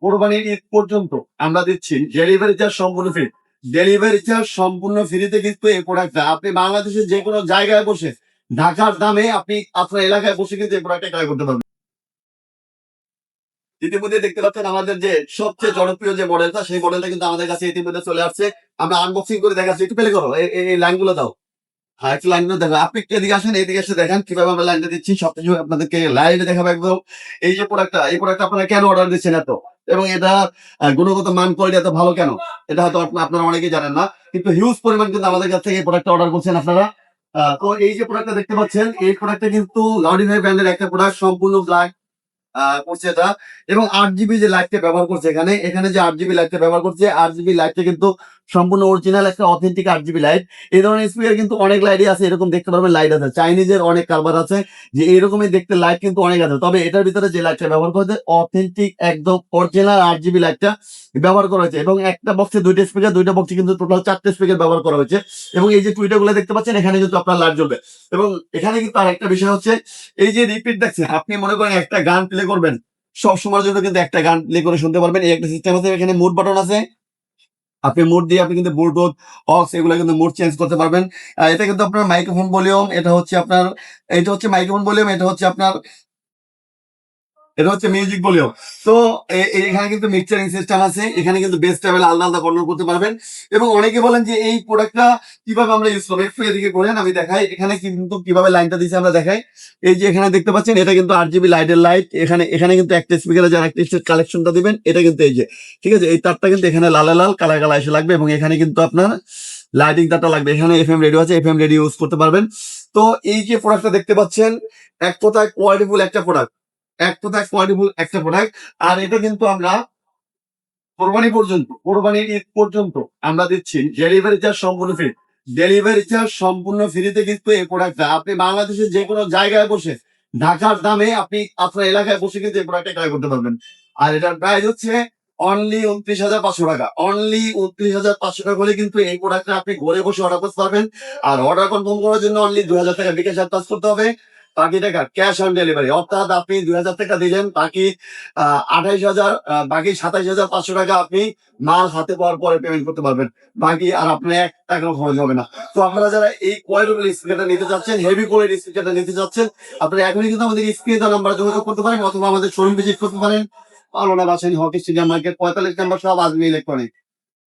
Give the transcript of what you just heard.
কোরবানির ঈদ পর্যন্ত আমরা দিচ্ছি ডেলিভারি চার্জ সম্পূর্ণ ফ্রি। ডেলিভারি চার্জ সম্পূর্ণ ফ্রিতে কিন্তু এই প্রোডাক্টটা আপনি বাংলাদেশের যে কোনো জায়গায় বসে ঢাকার দামে আপনি আপনার এলাকায় বসে কিন্তু এই প্রোডাক্টটা ক্রয় করতে পারবেন। ইতিমধ্যে দেখতে পাচ্ছেন আমাদের যে সবচেয়ে জনপ্রিয় যে মডেলটা, সেই মডেলটা কিন্তু আমাদের কাছে ইতিমধ্যে চলে আসছে। আমরা আনবক্সিং করে দেখাচ্ছি, একটু প্লে করো এই লাইনগুলো দাও। হ্যাঁ, একটু লাইনগুলো দেখো। আপনি একটু এদিকে আসেন, এদিকে এসে দেখেন কিভাবে আমরা লাইনটা দিচ্ছি। সবকিছু আপনাদেরকে লাইভে দেখাবো একদম। এই যে প্রোডাক্টটা, এই প্রোডাক্ট আপনারা কেন অর্ডার দিচ্ছেন এত, এবং এটা গুণগত মান কোয়ালিটি এত ভালো কেন, এটা হয়তো আপনারা অনেকেই জানেন না। কিন্তু হিউজ পরিমাণ কিন্তু আমাদের কাছ থেকে এই প্রোডাক্টটা অর্ডার করছেন আপনারা। তো এই যে প্রোডাক্টটা দেখতে পাচ্ছেন, এই প্রোডাক্টটা কিন্তু লাউডিফাই ব্র্যান্ডের একটা প্রোডাক্ট, সম্পূর্ণ ব্ল্যাক করছে এটা। এবং 8 জিবি যে লাইটটা ব্যবহার করছে এখানে এখানে যে 8 জিবি লাইটটা ব্যবহার করছে, 8 জিবি লাইটটা কিন্তু সম্পূর্ণ অরিজিনাল একটা অথেন্টিক 8 জিবি লাইট। এই ধরনের স্পিকার কিন্তু অনেক লাইটই আছে, এরকম দেখতে পারবেন লাইট আছে, চাইনিজের অনেক কারবার আছে যে এরকমই দেখতে লাইট কিন্তু অনেক আছে। তবে এটার ভিতরে যে লাইটটা ব্যবহার করেছে অথেন্টিক একদম অরিজিনাল 8 জিবি লাইটটা ব্যবহার করা হয়েছে। এবং একটা বক্সে দুইটা স্পিকার, দুইটা বক্সে কিন্তু টোটাল 4টে স্পিকার ব্যবহার করা হয়েছে। এবং এই যে টুইটার গুলো দেখতে পাচ্ছেন, এখানে কিন্তু আপনার লাইট জ্বলবে। এবং এখানে কিন্তু আরেকটা বিষয় হচ্ছে, এই যে রিপিট দেখছেন, আপনি মনে করেন একটা গান প্লে করবেন, সব সময়ের জন্য কিন্তু একটা গান প্লে করে শুনতে পারবেন। এই একটা সিস্টেম আছে। এখানে মুড বাটন আছে, আপনি মুড দিয়ে আপনি কিন্তু ব্লুটুথ, অক্স এগুলো কিন্তু মুড চেঞ্জ করতে পারবেন। এটা কিন্তু আপনার মাইক্রোফোন ভলিউম, এটা হচ্ছে মাইক্রোফোন ভলিউম, এটা হচ্ছে মিউজিক ভলিউম। তো এখানে কিন্তু মিক্সচারিং সিস্টেম আছে, এখানে কিন্তু বেস টেবিল আলাদা আলাদা কন্ট্রোল করতে পারবেন। এবং অনেকে বলেন যে এই প্রোডাক্টটা কিভাবে আমরা ইউজ করবো, একটু এদিকে করেন আমি দেখাই। এখানে কিন্তু কিভাবে লাইনটা দিচ্ছে আমরা দেখাই। এই যে এখানে দেখতে পাচ্ছেন, এটা কিন্তু 8 জিবি লাইটের লাইট। এখানে এখানে কিন্তু একটা স্পিকারে যারা একটা কালেকশনটা দিবেন, এটা কিন্তু এই যে, ঠিক আছে, এই তারটা কিন্তু এখানে লাল লাল কালার কালার এসে লাগবে। এবং এখানে কিন্তু আপনার লাইটিং তারটা লাগবে। এখানে এফএম রেডিও আছে, এফএম রেডিও ইউজ করতে পারবেন। তো এই যে প্রোডাক্টটা দেখতে পাচ্ছেন, এক কথায় কোয়ালিটিফুল একটা প্রোডাক্ট, আর এটা কিন্তু আমরা কোরবানির ঈদ পর্যন্ত আমরা দিচ্ছি ডেলিভারি চার্জ সম্পূর্ণ ফ্রি। ডেলিভারি চার্জ সম্পূর্ণ ফ্রিতে কিন্তু এই প্রোডাক্টটা আপনি বাংলাদেশের যে কোনো জায়গায় বসে ঢাকার দামে আপনি আপনার এলাকায় বসে কিন্তু এই প্রোডাক্টটা ক্রয় করতে পারবেন। আর এটার প্রাইস হচ্ছে অনলি 29,500 টাকা। অনলি 29,500 টাকা হলে কিন্তু এই প্রোডাক্টটা আপনি ঘরে বসে অর্ডার করতে পারবেন। আর অর্ডার কনফার্ম করার জন্য অনলি 2,000 টাকা বিকাশ চার্জ করতে হবে। বাকি টাকা ক্যাশ অন ডেলিভারি, অর্থাৎ আপনি 2,000 টাকা দিলেন, বাকি 28,000, বাকি 27,500 টাকা আপনি মাল হাতে পাওয়ার পরে পেমেন্ট করতে পারবেন। বাকি আর আপনার 1 টাকাও খরচ হবে না। তো আপনারা যারা এই কোয়ালিটির স্পিকারটা নিতে চাচ্ছেন, হেভি কোয়ালিটির স্পিকারটা নিতে চাচ্ছেন, আপনারা এখনই কিন্তু আমাদের স্ক্রিনে দেওয়া নাম্বারে যোগাযোগ করতে পারেন, অথবা আমাদের শোরুম ভিজিট করতে পারেন। পালোনা বাসানি হকি স্টেডিয়াম মার্কেট 45 নম্বর সব আজমি ইলেকট্রনিক।